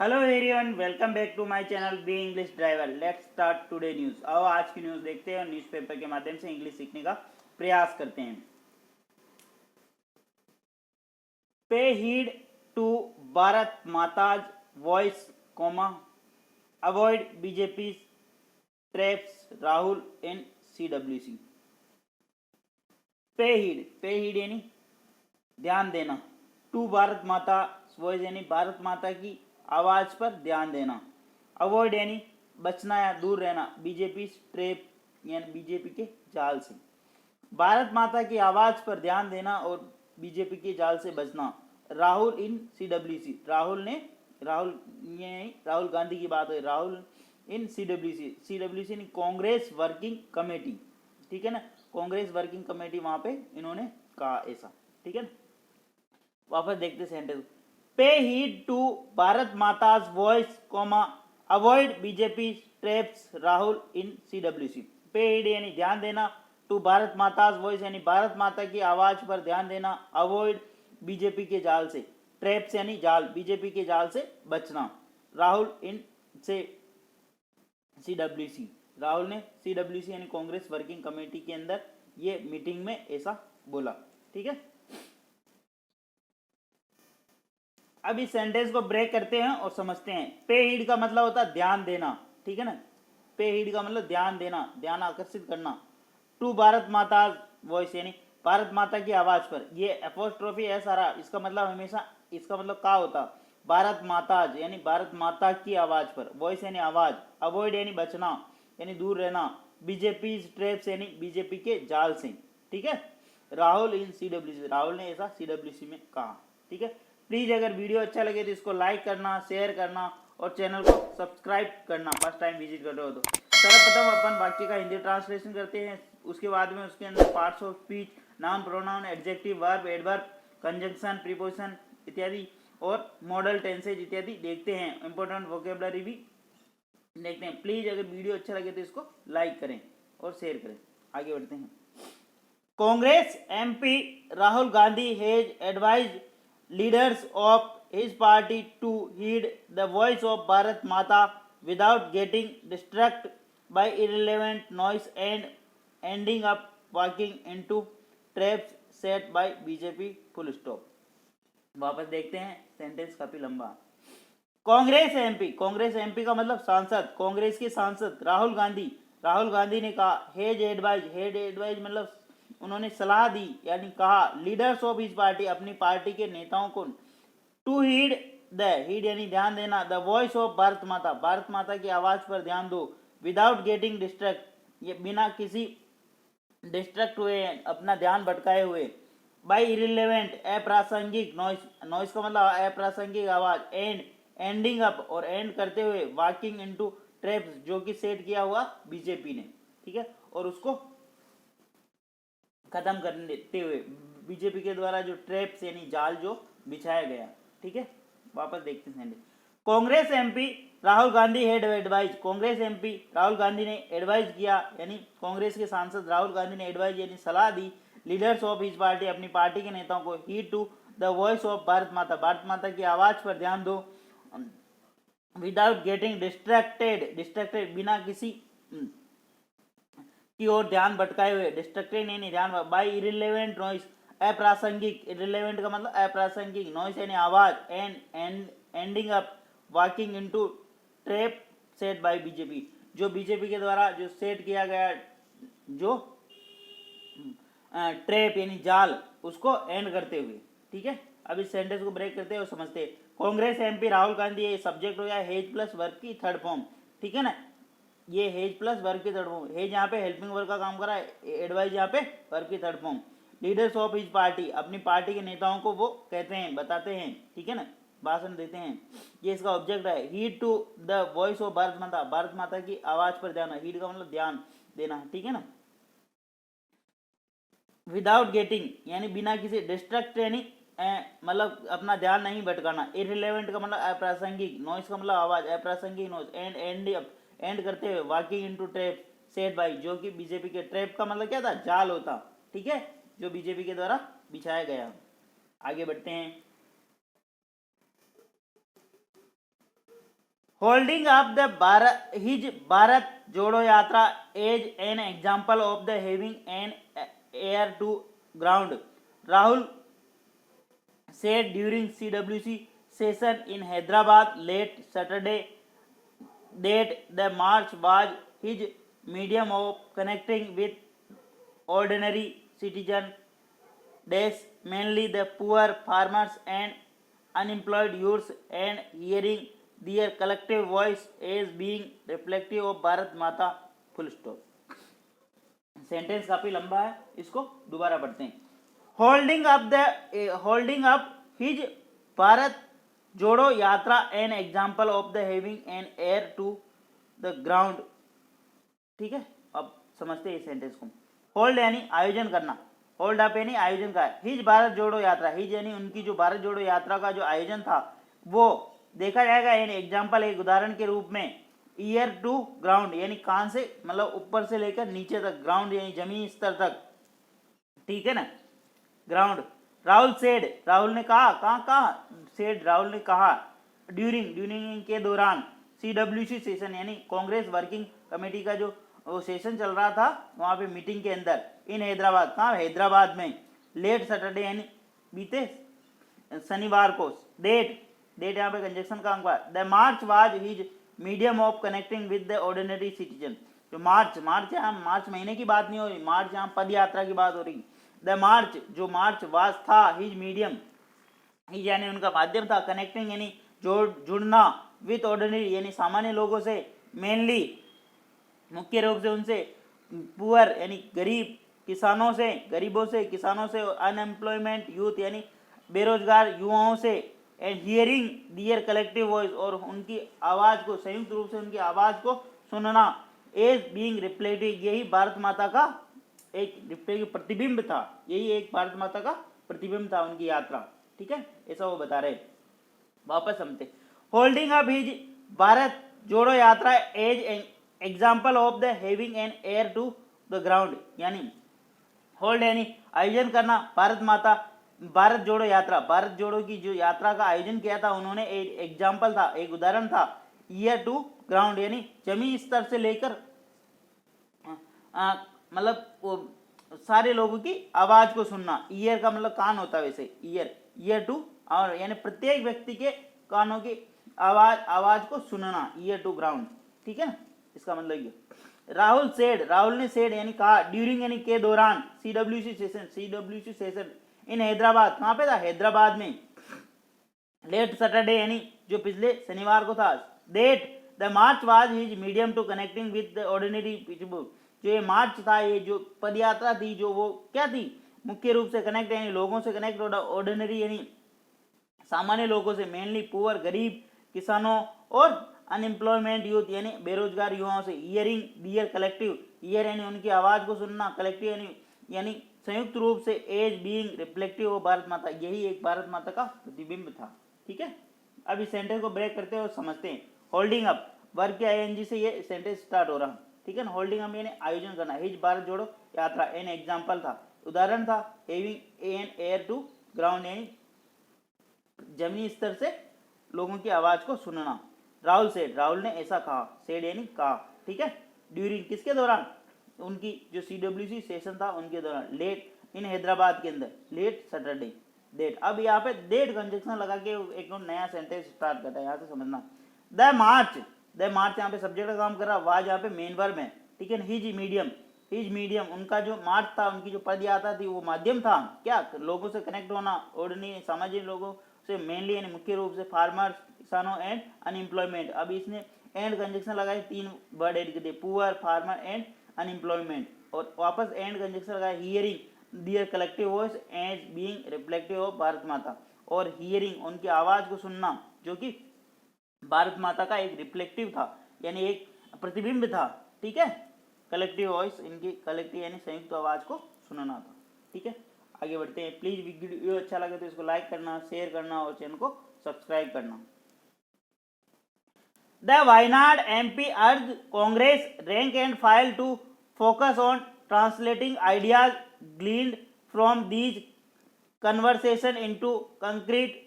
Hello everyone, welcome back to my channel B English driver. Let's start today news. आओ आज की news देखते हैं और न्यूज़पेपर के माध्यम से इंग्लिश सीखने का प्रयास करते हैं। Pay heed to Bharat Mata's voice comma avoid BJP traps Rahul in CWC। Pay heed यानी ध्यान देना, टू भारत माता वॉइस यानी भारत माता की आवाज पर ध्यान देना, अवॉइड यानी बचना या दूर रहना, बीजेपी ट्रैप यानी बीजेपी के जाल से। भारत माता की आवाज पर ध्यान देना और बीजेपी के जाल से बचना। राहुल इन CWC, राहुल गांधी की बात है। Rahul in CWC Congress working committee, ठीक है ना, कांग्रेस वर्किंग कमेटी, वहां पे इन्होंने कहा ऐसा, ठीक है ना। वापस देखते sentence. Pay heed to Bharat Mata's voice comma avoid BJP traps Rahul in CWC। Pay heed यानी ध्यान देना, टू भारत माताज वॉइस यानी भारत माता की आवाज पर ध्यान देना, अवॉइड बीजेपी के जाल से, ट्रैप्स यानी जाल, बीजेपी के जाल से बचना। राहुल इन से CWC, राहुल ने CWC यानी कांग्रेस वर्किंग कमेटी के अंदर ये मीटिंग में ऐसा बोला, ठीक है। अब इस सेंटेंस को ब्रेक करते हैं और समझते हैं। पे हीड का मतलब होता है ध्यान देना, ठीक है ना। पे हीड का मतलब ध्यान देना, ध्यान आकर्षित करना। टू भारत माता वॉइस यानी भारत माता की आवाज पर, ये एपोस्ट्रोफी है सारा, इसका मतलब हमेशा, इसका मतलब क्या होता, भारत माता यानी भारत माता की आवाज पर, वॉइस यानी आवाज, अवॉइड यानी बचना यानी दूर रहना, बीजेपी ट्रैप्स यानी बीजेपी के जाल से, ठीक है। राहुल इन CWC, राहुल ने ऐसा CWC में कहा, ठीक है। प्लीज अगर वीडियो अच्छा लगे तो इसको लाइक करना, शेयर करना और चैनल को सब्सक्राइब करना फर्स्ट टाइम विजिट कर रहे हो तो। सर्वप्रथम अपन वाक्य का हिंदी ट्रांसलेशन करते हैं, उसके बाद में उसके अंदर parts of speech, noun, pronoun, adjective, verb, adverb, conjunction, preposition इत्यादि और मॉडल टेंसेज इत्यादि देखते हैं। इंपॉर्टेंट वोकेबलरी भी देखते हैं। प्लीज अगर वीडियो अच्छा लगे तो इसको लाइक करें और शेयर करें। आगे बढ़ते हैं। Congress MP Rahul Gandhi has advised leaders of his party to heed the voice of Bharat Mata without getting distracted by irrelevant noise and ending up walking into traps set by BJP full stop। वापस देखते हैं, sentence काफी लंबा। Congress MP का मतलब सांसद, कांग्रेस के सांसद राहुल गांधी ने कहा, हेड एडवाइज मतलब उन्होंने सलाह दी यानी कहा, लीडर्स ऑफ हिज पार्टी अपनी पार्टी के नेताओं को, टू हीड यानी ध्यान देना, the voice of Bharat Mata की आवाज पर ध्यान दो, विदाउट गेटिंग डिस्ट्रैक्ट ये बिना किसी डिस्ट्रैक्ट हुए, अपना ध्यान भटकाए हुए, बाई इरिलेवेंट अप्रासंगिक नॉइस का मतलब अप्रासंगिक आवाज, एंडिंग अप और एंड करते हुए, वॉकिंग इनटू ट्रैप्स जो कि सेट किया हुआ बीजेपी ने, ठीक है, और उसको खत्म करते हुए बीजेपी के द्वारा जो ट्रैप्स यानी जाल जो बिछाया गया, ठीक है। वापस देखते हैं। Congress MP Rahul Gandhi head advise, Congress MP Rahul Gandhi ने एडवाइज किया यानी कांग्रेस के सांसद राहुल गांधी ने एडवाइज यानी सलाह दी, लीडर्स ऑफ हिज पार्टी अपनी पार्टी के नेताओं को, heed to the voice of Bharat Mata की आवाज पर ध्यान दो, विदाउट गेटिंग डिस्ट्रैक्टेड बिना किसी की ओर ध्यान भटकाए हुए, डिस्ट्रक्टेड नहीं ध्यान, बाई इरिलेवेंट नॉइस अप्रासंगिक, इरिलेवेंट का मतलब अप्रासंगिक, नॉइस यानी आवाज, ending up walking into trap set by BJP जो बीजेपी के द्वारा जो सेट किया गया जो ट्रैप यानी जाल उसको एंड करते हुए, ठीक है। अब इस सेंटेंस को ब्रेक करते हैं और समझते हैं। कांग्रेस MP राहुल गांधी, ये सब्जेक्ट हो गया हेज प्लस वर्ब की थर्ड फॉर्म, ठीक है ना। ये हेज प्लस वर्ब की थर्ड फॉर्म, हेज यहाँ पे हेल्पिंग वर्ब का काम कर रहा है, एडवाइज यहाँ पे वर्ब की third form. Leaders of his party अपनी पार्टी के नेताओं को वो कहते हैं, बताते हैं, ठीक है ना, भाषण देते हैं, ये इसका ऑब्जेक्ट है। Heed to the voice of Bharat Mata की आवाज पर ध्यान, हीड का मतलब ध्यान देना, ठीक है ना। विदाउट गेटिंग यानी बिना किसी डिस्ट्रैक्ट यानी मतलब अपना ध्यान नहीं भटकाना, इररिलेवेंट का मतलब अप्रासंगिक, नॉइस का मतलब आवाज, अप्रासंगिक नॉइस, एंड करते हुए, walking into trap set by जो कि बीजेपी के, ट्रैप का मतलब क्या था, जाल होता, ठीक है, जो बीजेपी के द्वारा बिछाया गया। आगे बढ़ते हैं। Holding up the Bharat his Bharat Jodo Yatra as an example of the having an air to ground, Rahul said during CWC session in Hyderabad late Saturday that the march was his medium of connecting with ordinary citizens, mainly the poor farmers and unemployed youths, and hearing their collective voice as being reflective of Bharat Mata. Full stop. Sentence काफी लंबा है, इसको दोबारा पढ़ते हैं. Holding up his Bharat Jodo Yatra an example of the having an air to the ground. ठीक है, अब समझते हैं इस सेंटेंस को. होल्ड यानी आयोजन करना, होल्ड अप यानी आयोजन का. हिज भारत जोड़ो यात्रा, हिज यानी उनकी जो भारत जोड़ो यात्रा का जो आयोजन था वो देखा जाएगा एन एग्जाम्पल एक उदाहरण के रूप में. ईयर टू ग्राउंड यानी कान से मतलब ऊपर से लेकर नीचे तक, ग्राउंड यानी जमीन स्तर तक. ठीक है ना, ग्राउंड. राहुल सेड, राहुल ने कहा, कहा सेड राहुल ने कहा. ड्यूरिंग के दौरान. CWC सेशन यानी कांग्रेस वर्किंग कमेटी का जो सेशन चल रहा था वहां पे मीटिंग के अंदर. इन हैदराबाद, कहा हैदराबाद में. लेट सैटरडे यानी बीते शनिवार को. डेट यहाँ पे कंजक्शन का अंक. The march was his medium of connecting with the ordinary citizen. जो मार्च यहाँ मार्च महीने की बात नहीं हो रही, मार्च यहाँ पद यात्रा की बात हो रही. द मार्च जो मार्च वाज था, हिज मीडियम, हिज यानी उनका माध्यम था, कनेक्टिंग यानी जुड़ना, विद ऑर्डिनरी यानी सामान्य लोगों से, मेनली मुख्य रूप से उनसे, पुअर यानी गरीब, किसानों से, गरीबों से, किसानों से, अनएम्प्लॉयमेंट यूथ यानी बेरोजगार युवाओं से, and hearing their collective voice और उनकी आवाज को, संयुक्त रूप से उनकी आवाज को सुनना, एज बीइंग रिफ्लेक्टिव यही भारत माता का एक प्रतिबिंब था, यही एक भारत माता का प्रतिबिंब था उनकी यात्रा. ठीक है, ऐसा वो बता रहे. वापस समझते. Holding up his Bharat Jodo Yatra as example of the having an air to the ground यानी होल्ड यानी आयोजन करना. भारत माता भारत जोड़ो यात्रा, भारत जोड़ो की जो यात्रा का आयोजन किया था उन्होंने एक एग्जाम्पल था, एक उदाहरण था. ईयर टू ग्राउंड यानी जमीन स्तर से लेकर मतलब सारे लोगों की आवाज को सुनना. ईयर का मतलब कान होता है वैसे, ईयर टू, और यानी प्रत्येक व्यक्ति के कानों की आवाज को सुनना, ईयर टू ग्राउंड. ठीक है ना, इसका मतलब ये. राहुल ने सेड यानी कहा. ड्यूरिंग यानी के दौरान. CWC सेशन इन हैदराबाद, कहाँ पे था, हैदराबाद में. लेट सैटरडे यानी जो पिछले शनिवार को था. That the march was his medium to connecting with the ordinary people. जो ये मार्च था, ये जो पदयात्रा थी, जो वो क्या थी, मुख्य रूप से कनेक्ट यानी लोगों से कनेक्ट, ऑर्डिनरी यानी सामान्य लोगों से, मेनली पुअर गरीब, किसानों और अनएम्प्लॉयमेंट यूथ यानी बेरोजगार युवाओं से. हियरिंग दियर कलेक्टिव, ईयर यानी उनकी आवाज को सुनना, कलेक्टिव यानी संयुक्त रूप से, as being reflective of Bharat Mata यही एक भारत माता का प्रतिबिंब था. ठीक है, अब इस सेंटेंस को ब्रेक करते हैं और समझते हैं. होल्डिंग अप वर्ग के ING से ये सेंटेंस स्टार्ट हो रहा. ठीक है ना, होल्डिंग अप यानी आयोजन करना. His Bharat Jodo Yatra an example था, उदाहरण था. Having an air to ground यानी जमीनी स्तर से लोगों की आवाज को सुनना. राहुल सेड, राहुल ने ऐसा कहा. सेड यानी कहा. ठीक है, ड्यूरिंग किसके दौरान, उनकी जो CWC सेशन था उनके दौरान. लेट इन हैदराबाद के अंदर, लेट सैटरडे. डेट, अब यहाँ पे डेट कंजक्शन लगा के एक नया सेंटेंस स्टार्ट करता है, यहाँ से समझना. द मार्च यहाँ पे सब्जेक्ट का काम कर रहा, वाज यहाँ पे मेन वर्ब है. ठीक है, हिज मीडियम उनका जो मार्च था, उनकी जो पद यात्रा थी वो माध्यम था. क्या, लोगों से कनेक्ट होना, ऑर्डिनरी सामाजिक लोगों से, मेनली यानी मुख्य रूप से फार्मर्स, किसानों एंड अनएम्प्लॉयमेंट. अब इसने एंड कंजक्शन लगाए, 3 वर्ड एड करते, पुअर, फार्मर एंड अनएम्प्लॉयमेंट, और वापस एंड कंजक्शन लगाए. Hearing their collective voice as being reflective of Bharat Mata, और हियरिंग उनकी आवाज को सुनना जो कि भारत माता का एक रिफ्लेक्टिव था यानी एक प्रतिबिंब था. ठीक है, कलेक्टिव वॉइस, इनकी कलेक्टिव यानी संयुक्त आवाज को सुनना था. ठीक है, आगे बढ़ते हैं. प्लीज वीडियो अच्छा लगे तो इसको लाइक करना, शेयर करना और चैनल को सब्सक्राइब करना. The Wayanad MP urged Congress rank and file to focus on translating ideas gleaned from these conversations into concrete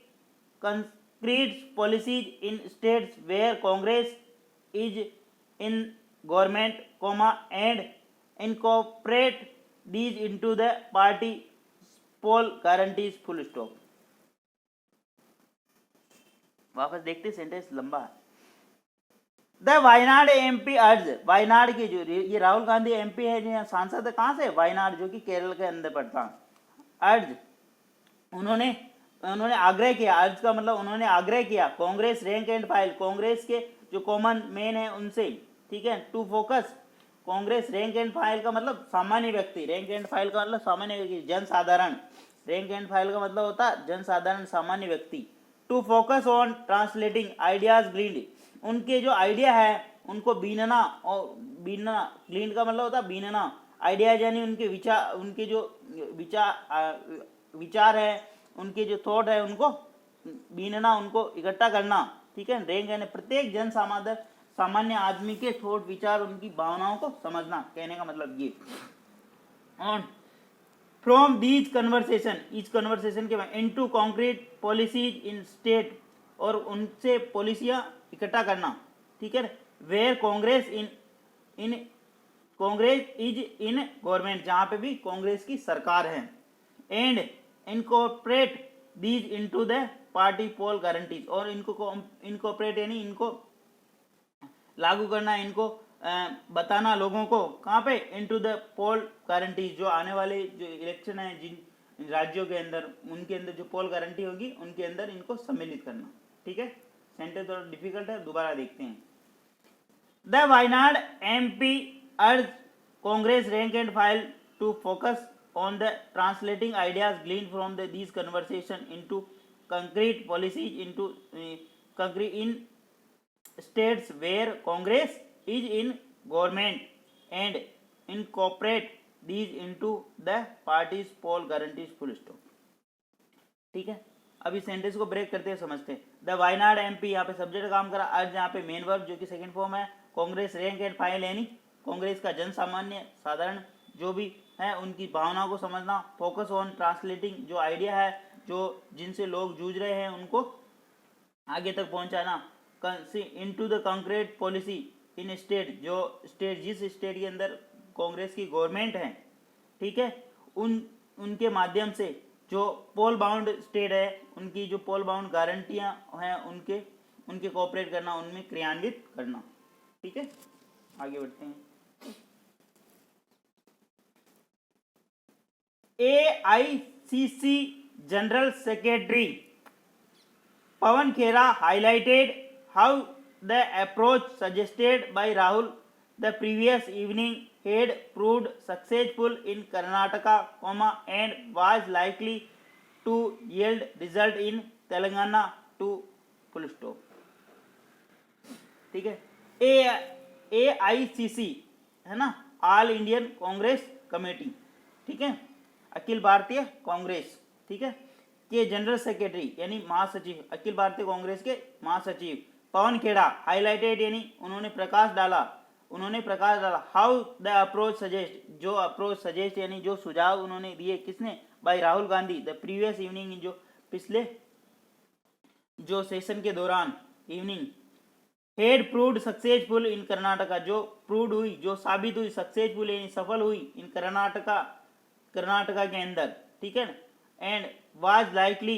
concrete policies in states where Congress is in government, and incorporate these into the party poll guarantees, full stop। वापस देखते, sentence लंबा है। The Wayanad MP अर्ज, वायनाड के जो ये Rahul Gandhi MP है जो सांसद है, कहाँ से, वायनाड, जो कि केरल के अंदर पड़ता है। अर्ज, उन्होंने आग्रह किया, अर्ज का मतलब उन्होंने आग्रह किया, Congress rank and file, Congress के जो कॉमन मैन है उनसे, ठीक है, to focus, Congress rank and file का मतलब सामान्य व्यक्ति, रैंक एंड फाइल का मतलब सामान्य व्यक्ति, जनसाधारण, रैंक एंड फाइल का मतलब होता है जनसाधारण, सामान्य व्यक्ति। To focus on translating ideas gleaned, उनके जो आइडिया है उनको बीनना, और बीनना, ग्लीन्ड का मतलब होता है बीनना, आइडियाज यानी उनके विचार, उनके जो विचार है, उनके जो थॉट है उनको बीनना, उनको इकट्ठा करना, ठीक है। रैंक यानी प्रत्येक जन सामान्य आदमी के थॉट, विचार, उनकी भावनाओं को समझना, कहने का मतलब ये। ऑन फ्रॉम दीज कन्वर्सेशन, इस कन्वर्सेशन के बाद into concrete policies in state, और उनसे पॉलिसियां इकट्ठा करना, ठीक है। Where Congress Congress is in government, जहां पे भी कांग्रेस की सरकार है, and incorporate these into the party poll guarantees, और इनको इनकॉर्पोरेट यानी इनको लागू करना, इनको बताना लोगों को, कहाँ पे, इनटू द पोल गारंटीज, जो आने वाले जो इलेक्शन है जिन राज्यों के अंदर, उनके अंदर जो पोल गारंटी होगी उनके अंदर इनको सम्मिलित करना, ठीक है। सेंटेंस थोड़ा डिफिकल्ट है, दोबारा देखते हैं। The Wayanad MP urge Congress rank and file to focus on the translating ideas gleaned from these conversation into concrete policies into concrete in states where Congress is in government, and incorporate these into the party's poll guarantees, full stop, ठीक है। अब इस sentence को break करते हैं, समझते हैं। The Wayanad MP, यहाँ पे सब्जेक्ट काम करा, अर्ज यहाँ पे मेन वर्ब जो कि सेकंड फॉर्म है, कांग्रेस रैंक एंड फाइल यानी कांग्रेस का जन सामान्य साधारण जो भी है उनकी भावनाओं को समझना, फोकस ऑन ट्रांसलेटिंग, जो आइडिया है, जो जिनसे लोग जूझ रहे हैं उनको आगे तक पहुंचाना, into the concrete policy in state, जो स्टेट, जिस स्टेट के अंदर कांग्रेस की गवर्नमेंट है, ठीक है, उनके माध्यम से जो पोल बाउंड स्टेट है उनकी जो पोल बाउंड गारंटियां हैं उनके कोऑपरेट करना, उनमें क्रियान्वित करना, ठीक है। आगे बढ़ते हैं। AICC General Secretary Pawan Khera highlighted how the approach suggested by Rahul the previous evening had proved successful in Karnataka, and was likely to yield result in Telangana, to full stop, ठीक है। AICC है ना, all Indian Congress committee, ठीक है, अखिल भारतीय कांग्रेस, ठीक है, के general secretary यानी महासचिव, अखिल भारतीय कांग्रेस के महासचिव पवन खेड़ा, हाईलाइटेड यानी उन्होंने प्रकाश डाला, हाउ द अप्रोच सजेस्ट, जो अप्रोच सजेस्ट यानी जो सुझाव उन्होंने दिए, किसने, by Rahul Gandhi, the previous evening, जो पिछले जो सेशन के दौरान evening, had proved successful in Karnataka, जो प्रूव्ड हुई, जो साबित हुई, सक्सेसफुल यानी सफल हुई, इन कर्नाटका के अंदर, ठीक है, and was likely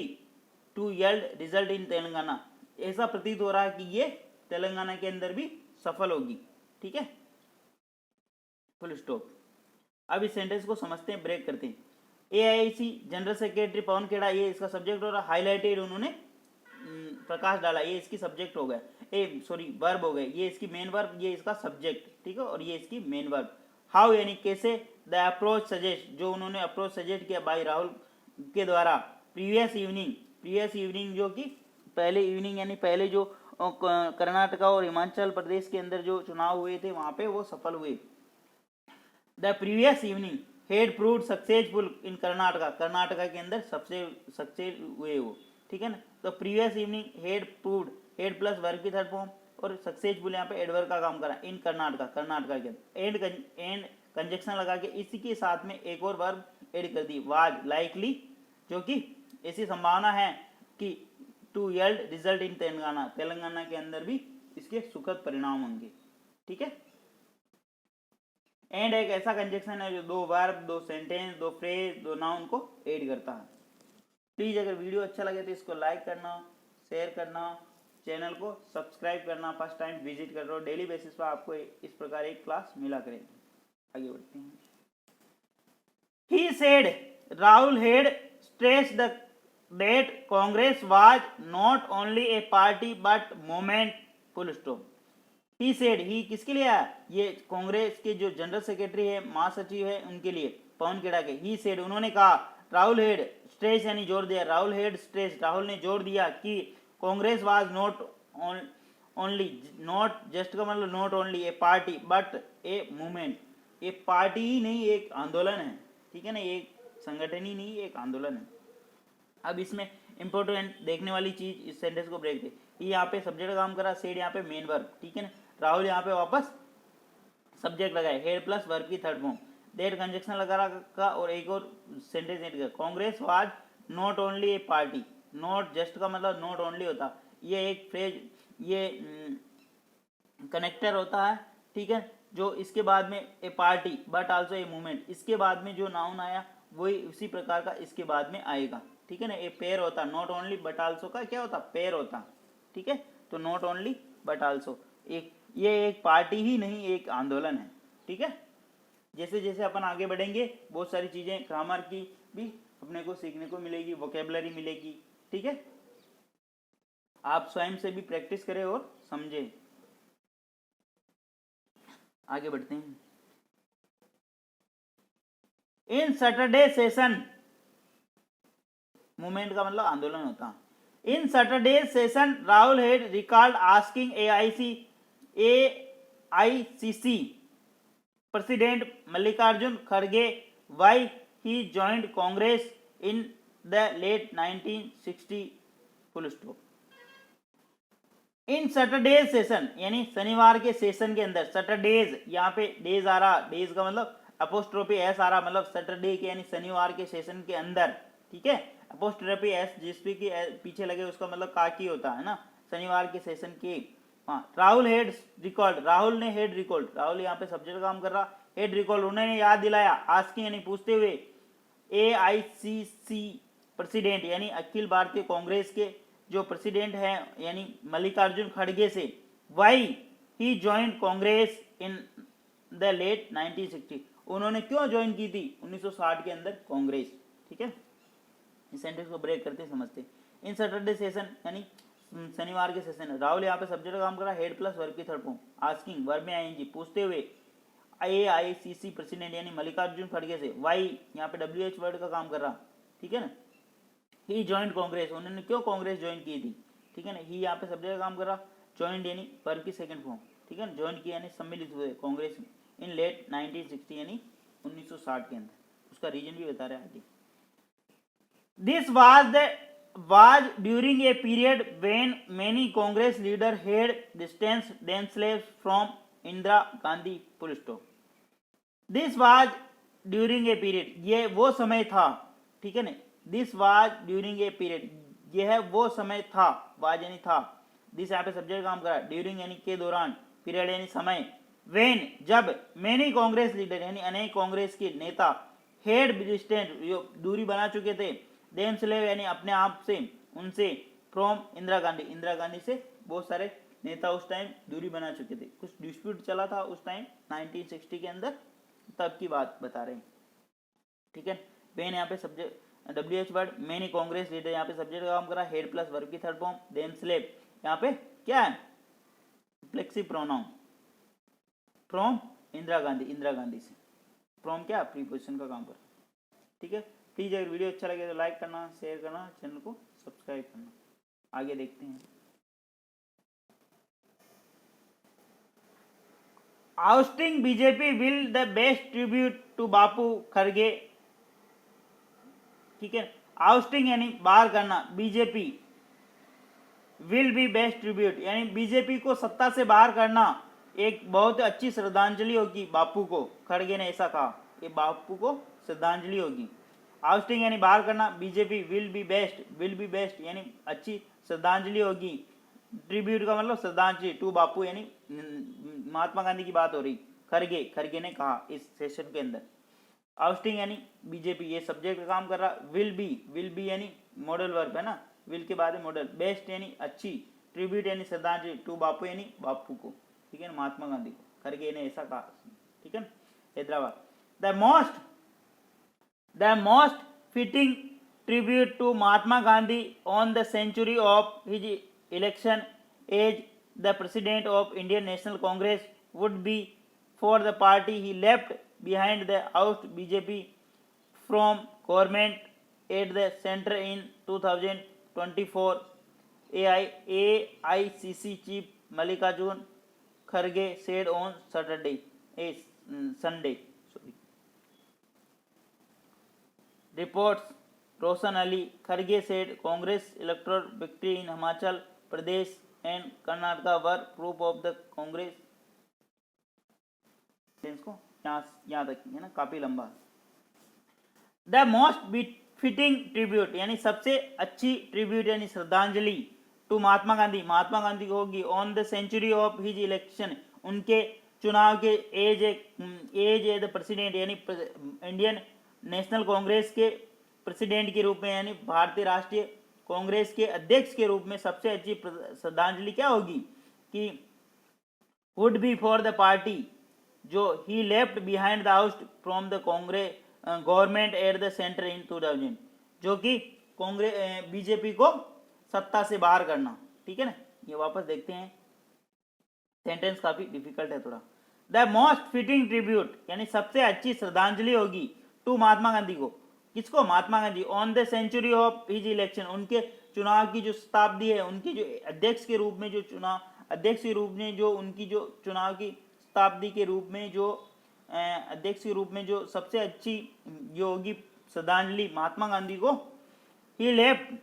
to yield result in Telangana, ऐसा प्रतीत हो रहा है कि ये तेलंगाना के अंदर भी सफल होगी, ठीक है, फुल स्टॉप। अब इस सेंटेंस को समझते हैं, ब्रेक करते हैं। AIC general secretary Pawan Khera, ये इसका सब्जेक्ट हो रहा, हाईलाइटेड उन्होंने प्रकाश डाला, ये इसकी सब्जेक्ट हो गया, वर्ब हो गए, ये इसकी मेन वर्ब, ये इसका सब्जेक्ट, ठीक है, और ये इसकी मेन वर्ब। हाउ यानी कैसे, द अप्रोच सजेस्ट, जो उन्होंने अप्रोच सजेस्ट किया बाई राहुल के द्वारा, प्रीवियस इवनिंग जो कि पहले इवनिंग यानी पहले जो कर्नाटका और हिमाचल प्रदेश के अंदर जो चुनाव हुए थे वहां पे वो सफल हुए। The previous evening had proved successful in Karnataka के अंदर सबसे सक्सेस हुए वो, ठीक है ना। तो previous evening had proved, head plus verb की थर्ड फॉर्म, और सक्सेसफुल यहाँ पे एडवर्ब का काम करा, इन कर्नाटका के अंदर, एंड कंजक्शन लगा के इसी के साथ में एक और वर्ब ऐड कर दी, वाज लाइकली, जो कि ऐसी संभावना है कि to yield result in Telangana, Telangana के अंदर भी इसके सुखद परिणाम होंगे, ठीक है। एंड एक ऐसा कंजक्शन है जो दो वर्ब, दो सेंटेंस, दो फ्रेज, दो नाउन को ऐड करता है। प्लीज अगर वीडियो अच्छा लगे तो इसको लाइक करना, शेयर करना, चैनल को सब्सक्राइब करना, फर्स्ट टाइम विजिट कर रहे हो, डेली बेसिस पर आपको इस प्रकार एक क्लास मिला करेगी। आगे बढ़ते हैं। He said Rahul had stressed that Congress was not only a party but movement, full stop. He said, he किसके लिए आया? ये कांग्रेस के जो जनरल सेक्रेटरी है, महासचिव है, उनके लिए, पवन खेड़ा के। He said, उन्होंने कहा, राहुल हेड स्ट्रेस यानी जोर दिया, राहुल हेड स्ट्रेस, राहुल ने जोर दिया कि Congress was not only, not just का मतलब not only A party but a movement, ये पार्टी ही नहीं एक आंदोलन है, ठीक है ना, एक संगठन ही नहीं एक आंदोलन है। अब इसमें इंपॉर्टेंट देखने वाली चीज, इस सेंटेंस को ब्रेक दे, ये यहाँ पे सब्जेक्ट काम करा, सेड यहाँ पे मेन वर्ब, ठीक है ना, राहुल यहाँ पे वापस सब्जेक्ट लगाए, हेड प्लस वर्ब की थर्ड फॉर्म, देट कंजक्शन लगा रखा और एक और सेंटेंस ऐड किया, Congress was not only A party, not just का मतलब नॉट ओनली होता, ये एक फ्रेज, ये कनेक्टर होता है, ठीक है, जो इसके बाद में a party but also a movement, इसके बाद में जो नाउन आया वही उसी प्रकार का इसके बाद में आएगा, ठीक है ना, ए पेयर होता, नॉट ओनली बट आल्सो का क्या होता, पेयर होता, ठीक है, तो नॉट ओनली बट आल्सो, एक ये एक पार्टी ही नहीं एक आंदोलन है, ठीक है। जैसे जैसे अपन आगे बढ़ेंगे बहुत सारी चीजें ग्रामर की भी अपने को सीखने को मिलेगी, वोकेबलरी मिलेगी, ठीक है, आप स्वयं से भी प्रैक्टिस करें और समझें। आगे बढ़ते हैं। इन सैटरडे सेशन, मूवमेंट का मतलब आंदोलन होता, in Saturday session Rahul head record asking AICC President Mallikarjun Kharge why he joined Congress in the late 1960 full stop. In Saturday session यानी शनिवार के सेशन के अंदर, सैटरडेज यहाँ पे डेज आ रहा, डेज का मतलब अपोस्ट्रोफी एस आ रहा, मतलब सैटरडे के यानी शनिवार के सेशन के अंदर, ठीक है, अपोस्ट्रोफी एस जिस भी की पीछे लगे उसका मतलब काकी होता है ना, शनिवार के सेशन के। हाँ, राहुल हेड रिकॉर्ड, राहुल ने हेड रिकॉर्ड, राहुल यहाँ पे सब्जेक्ट काम कर रहा, हेड रिकॉर्ड उन्होंने याद दिलाया, आस्किंग यानी पूछते हुए, AICC प्रेसिडेंट यानी अखिल भारतीय कांग्रेस के जो प्रेसिडेंट हैं यानी मल्लिकार्जुन खड़गे से, why he joined Congress in the late 1960, उन्होंने क्यों ज्वाइन की थी 1960 के अंदर कांग्रेस, ठीक है। इस सेंटेंस को ब्रेक करते समझते। इन सैटरडे सेशन यानी शनिवार के सेशन, राहुल यहाँ पे सब्जेक्ट काम करा, हेड प्लस वर्ब की थर्ड फॉर्म, आस्किंग वर्ब में आएंगी, पूछते हुए, AICC प्रेसिडेंट यानी मल्लिकार्जुन खड़गे से, वाई यहाँ पे WH वर्ड का काम कर रहा, ठीक है ना, ही ज्वाइंट कांग्रेस, उन्होंने क्यों कांग्रेस ज्वाइन की थी, ठीक है ना, ही यहाँ पे सब्जेक्ट काम कर रहा, ज्वाइंट यानी वर्ब की सेकंड फॉर्म, ठीक है ना, ज्वाइन किया यानी सम्मिलित हुए कांग्रेस में इन लेट 1960 यानी 1960 के अंदर, उसका रीजन भी बता रहे हैं आगे। This was during a period when many Congress leaders had distanced themselves from Indira Gandhi, full stop. This was during a period, ये वो समय था, ठीक है ना, this was during a period, यह वो समय था, was यानी था, दिस यहाँ पे सब्जेक्ट काम करा, ड्यूरिंग यानी के दौरान, पीरियड यानी समय, वेन जब, मेनी कांग्रेस लीडर यानी अनेक कांग्रेस के नेता, हेड डिस्टेंट दूरी बना चुके थे, देमसेल्फ यानी अपने आप से, उनसे, फ्रॉम इंदिरा गांधी, इंदिरा गांधी से बहुत सारे नेता उस टाइम दूरी बना चुके थे, कुछ डिस्प्यूट चला था उस टाइम 1960 के अंदर, तब की बात बता रहे हैं, ठीक है। वेन यहाँ पे subject WH word, many Congress leader यहाँ पे सब्जेक्ट का काम करा, हेड प्लस वर्ब की थर्ड फॉर्म, देमसेल्फ यहाँ पे क्या है, फ्लेक्सिव प्रोनाउन, फ्रॉम इंदिरा गांधी, इंदिरा गांधी से, फ्रॉम क्या प्रीपोजिशन का काम कर, ठीक है। प्लीज अगर वीडियो अच्छा लगे तो लाइक करना, शेयर करना, चैनल को सब्सक्राइब करना। आगे देखते हैं। Ousting BJP will the best tribute to Bapu Kharge, ठीक है, आउस्टिंग यानी बाहर करना, BJP will be best tribute यानी बीजेपी को सत्ता से बाहर करना एक बहुत अच्छी श्रद्धांजलि होगी बापू को, खड़गे ने ऐसा कहा, ये बापू को श्रद्धांजलि होगी। आउस्टिंग यानी बाहर करना, बीजेपी विल बी बेस्ट यानी अच्छी श्रद्धांजलि होगी, ट्रिब्यूट का मतलब श्रद्धांजलि टू बापू यानी महात्मा गांधी की बात हो रही। खरगे ने कहा इस सेशन के अंदर। आउस्टिंग यानी बीजेपी, ये सब्जेक्ट का काम कर रहा। विल बी यानी मॉडल वर्ब है ना, विल के बाद है मॉडल। बेस्ट यानी अच्छी, ट्रिब्यूट यानी श्रद्धांजलि, टू बापू यानी बापू को, ठीक है ना, महात्मा गांधी को। खरगे ने ऐसा कहा, ठीक है। Hyderabad, the most fitting tribute to Mahatma Gandhi on the century of his election as the president of Indian National Congress would be for the party he left behind the oust BJP from government at the center in 2024. AICC chief Mallikarjun Kharge said on Sunday. Reports Roshan Ali Kharge said Congress electoral victory in Himachal Pradesh and Karnataka were proof of the Congress. को यहाँ तक है ना, काफी लंबा। The most fitting tribute यानी सबसे अच्छी ट्रिब्यूट यानी श्रद्धांजलि टू महात्मा गांधी को होगी on the century of his election, उनके चुनाव के एज द प्रेसिडेंट यानी इंडियन नेशनल कांग्रेस के प्रेसिडेंट के रूप में यानी भारतीय राष्ट्रीय कांग्रेस के अध्यक्ष के रूप में सबसे अच्छी श्रद्धांजलि क्या होगी कि would be for the party जो he left behind the house from the Congress government at the centre in 2000, जो कि कांग्रेस बीजेपी को सत्ता से बाहर करना, ठीक है ना। ये वापस देखते हैं, सेंटेंस काफी डिफिकल्ट है थोड़ा। द मोस्ट फिटिंग ट्रिब्यूट यानी सबसे अच्छी श्रद्धांजलि होगी टू महात्मा गांधी को, किसको, Mahatma Gandhi, on the century of his election, उनके चुनाव की जो शताब्दी है, उनकी जो अध्यक्ष के रूप में जो उनकी जो चुनाव की शताब्दी के रूप में जो अध्यक्ष के रूप में जो सबसे अच्छी जो होगी श्रद्धांजलि महात्मा गांधी को, he left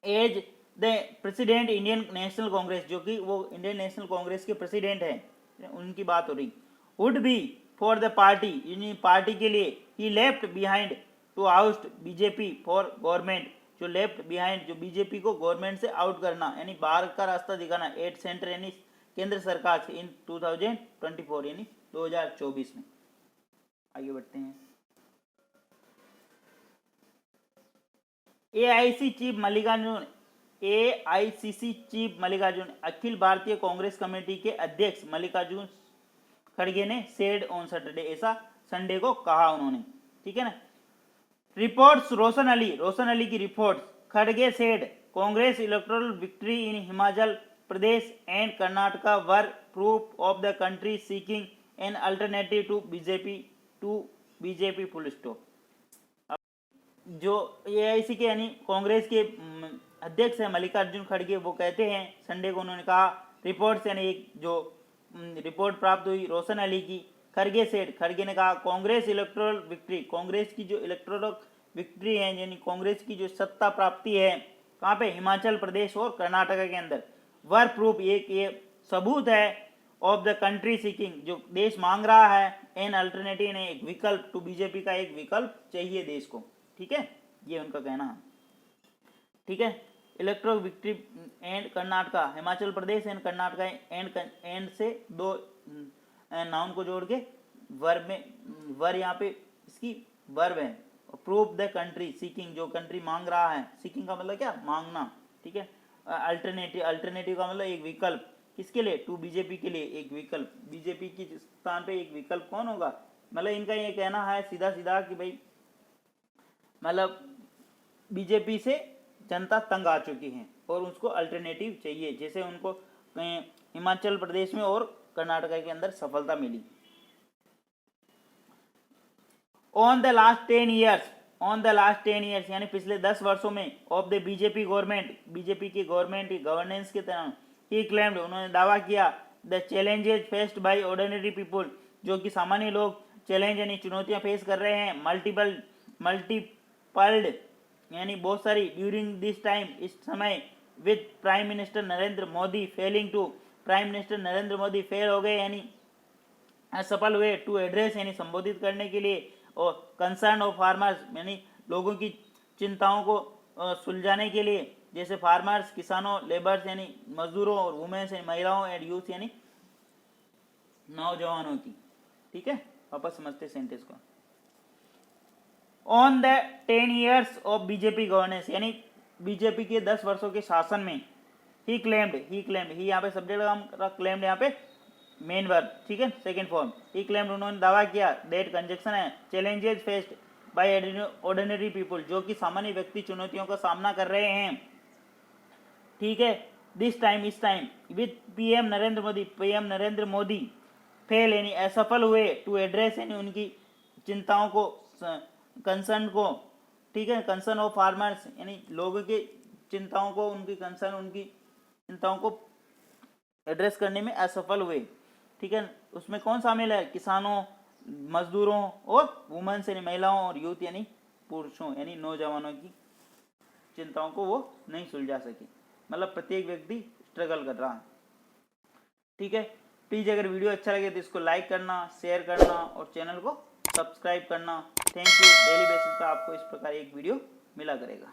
as the president Indian national Congress, जो कि वो इंडियन नेशनल कांग्रेस के प्रेसिडेंट है, उनकी बात हो रही। Would be for the party यानी पार्टी के लिए, he left behind to out BJP for government, जो लेफ्ट बिहाइंड जो बीजेपी को गवर्नमेंट से आउट करना यानी बाहर का रास्ता दिखाना, एट सेंटर यानी केंद्र सरकार से इन 2024 यानी 2024 में। आगे बढ़ते हैं। AICC chief Mallikarjun Akhil Bharatiya Congress committee के अध्यक्ष मल्लिकार्जुन खड़गे ने सेड ऑन सैटरडे, ऐसा संडे को कहा उन्होंने, ठीक है ना। रिपोर्ट्स रोशन अली की रिपोर्ट्स, खड़गे said Congress electoral victory in Himachal Pradesh and Karnataka were proof of the country seeking an alternative to BJP full stop. जो एआईसी के यानी कांग्रेस के अध्यक्ष है मल्लिकार्जुन खड़गे, वो कहते हैं, संडे को उन्होंने कहा, रिपोर्ट्स यानी एक जो रिपोर्ट प्राप्त हुई रोशन अली की, खड़गे ने कहा कांग्रेस इलेक्टोरल विक्ट्री, कांग्रेस की जो इलेक्टोरल विक्ट्री है यानी कांग्रेस की जो सत्ता प्राप्ति है कहाँ पे, हिमाचल प्रदेश और कर्नाटक के अंदर, वर प्रूफ ये सबूत है ऑफ द कंट्री सीकिंग, जो देश मांग रहा है, एन अल्टरनेटिव ने एक विकल्प टू बीजेपी का एक विकल्प चाहिए देश को, ठीक है, ये उनका कहना है, ठीक है। Electoral victory and Karnataka, Himachal Pradesh and Karnataka, and से दो नाउन को जोड़ के वर्ब में, वर्ब यहाँ पे इसकी वर्ब है, प्रूफ द कंट्री सीकिंग, जो कंट्री मांग रहा है, सीकिंग का मतलब क्या, मांगना, ठीक है। अल्टरनेटिव का मतलब एक विकल्प, किसके लिए, टू बीजेपी के लिए एक विकल्प, बीजेपी की स्थान पे एक विकल्प कौन होगा, मतलब इनका ये कहना है सीधा सीधा कि भाई मतलब बीजेपी से जनता तंग आ चुकी है और उसको अल्टरनेटिव चाहिए, जैसे उनको हिमाचल प्रदेश में और कर्नाटक के अंदर सफलता मिली। ऑन द लास्ट 10 ईयर्स यानी पिछले 10 वर्षों में ऑफ द बीजेपी की गवर्नमेंट गवर्नेंस के तरह ही क्लेम्ड, उन्होंने दावा किया, the challenges faced by ordinary people, जो कि सामान्य लोग चैलेंज यानी चुनौतियां फेस कर रहे हैं, मल्टीपल्ड यानी बहुत सारी, ड्यूरिंग दिस टाइम, इस समय, with prime minister Narendra Modi failing to, prime minister Narendra Modi fail हो गए यानी असफल हुए, टू एड्रेस यानी संबोधित करने के लिए, और कंसर्न ऑफ फार्मर्स यानी लोगों की चिंताओं को सुलझाने के लिए, जैसे फार्मर्स किसानों, लेबर्स यानी मजदूरों, और वुमेन्स यानी महिलाओं, एंड यूथ यानी नौजवानों की। ठीक है, वापस समझते सेंटेंस को। On the 10 years of BJP governance, यानी बीजेपी के 10 वर्षों के शासन में, ही क्लेम्ड, ही यहाँ पे सब्जेक्ट का क्लेम्ड यहाँ पे मेन वर्ब, ठीक है, सेकंड फॉर्म, ही क्लेम्ड, उन्होंने दावा किया, दैट कंजक्शन है, challenges faced by ordinary people, जो कि सामान्य व्यक्ति चुनौतियों का सामना कर रहे हैं। ठीक है, दिस टाइम, इस time, with PM Narendra Modi fail यानी असफल हुए, टू एड्रेस यानी उनकी चिंताओं को, कंसर्न को, ठीक है, कंसर्न ऑफ फार्मर्स यानी लोगों की चिंताओं को, उनकी कंसर्न, उनकी चिंताओं को एड्रेस करने में असफल हुए। ठीक है, उसमें कौन शामिल है, किसानों, मजदूरों, और वुमेन्स यानी महिलाओं, और यूथ यानी पुरुषों यानी नौजवानों की चिंताओं को वो नहीं सुलझा सके, मतलब प्रत्येक व्यक्ति स्ट्रगल कर रहा है। ठीक है, प्लीज़ अगर वीडियो अच्छा लगे तो इसको लाइक करना, शेयर करना, और चैनल को सब्सक्राइब करना। Thank you. डेली बेसिस पर आपको इस प्रकार एक वीडियो मिला करेगा।